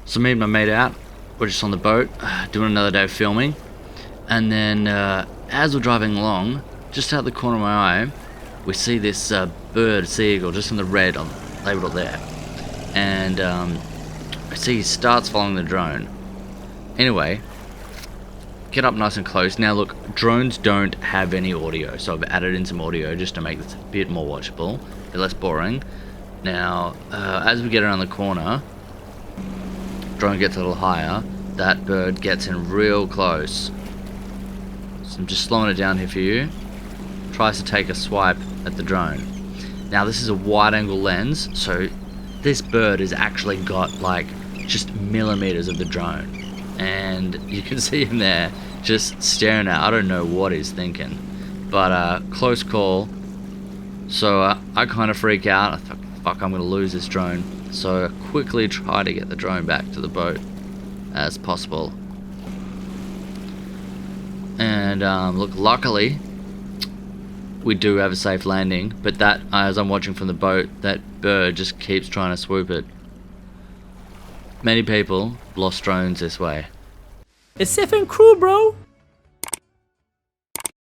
So me and my mate out, we're just on the boat, doing another day of filming, and then as we're driving along, just out the corner of my eye, we see this bird, Seaeagle, just in the red, labelled it there, and I see he starts following the drone. Anyway, get up nice and close. Now look, drones don't have any audio, so I've added in some audio just to make this a bit more watchable, a bit less boring. Now, as we get around the corner, drone gets a little higher, that bird gets in real close. So I'm just slowing it down here for you. Tries to take a swipe at the drone. Now this is a wide angle lens, so this bird has actually got like just millimeters of the drone. And you can see him there just staring at, I don't know what he's thinking. But close call. So I kind of freak out. I thought, fuck, I'm going to lose this drone. So I quickly try to get the drone back to the boat as possible. And look, luckily we do have a safe landing, but that, as I'm watching from the boat, that bird just keeps trying to swoop it. Many people lost drones this way. It's safe and cool, bro.